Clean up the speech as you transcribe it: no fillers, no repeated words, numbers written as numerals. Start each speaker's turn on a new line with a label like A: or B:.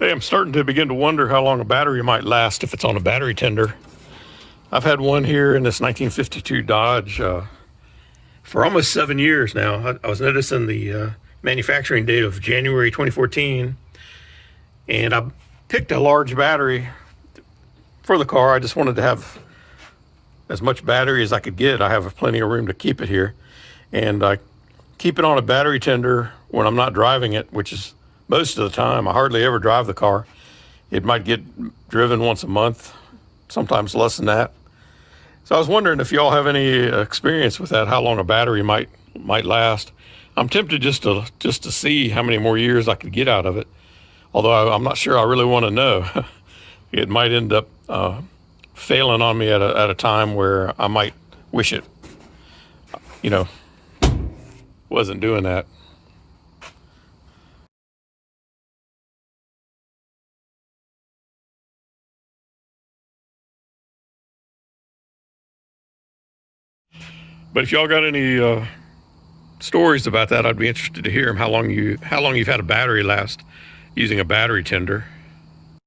A: Hey, I'm starting to begin to wonder how long a battery might last if it's on a battery tender. I've had one here in this 1952 Dodge for almost 7 years now. I was noticing the manufacturing date of January 2014, and I picked a large battery for the car. I just wanted to have as much battery as I could get. I have plenty of room to keep it here, and I keep it on a battery tender when I'm not driving it, which is most of the time. I hardly ever drive the car. It might get driven once a month, sometimes less than that. So I was wondering if y'all have any experience with that, how long a battery might last. I'm tempted just to see how many more years I could get out of it, although I'm not sure I really want to know. It might end up failing on me at a time where I might wish it, wasn't doing that. But if y'all got any stories about that, I'd be interested to hear them. How long you've had a battery last using a battery tender.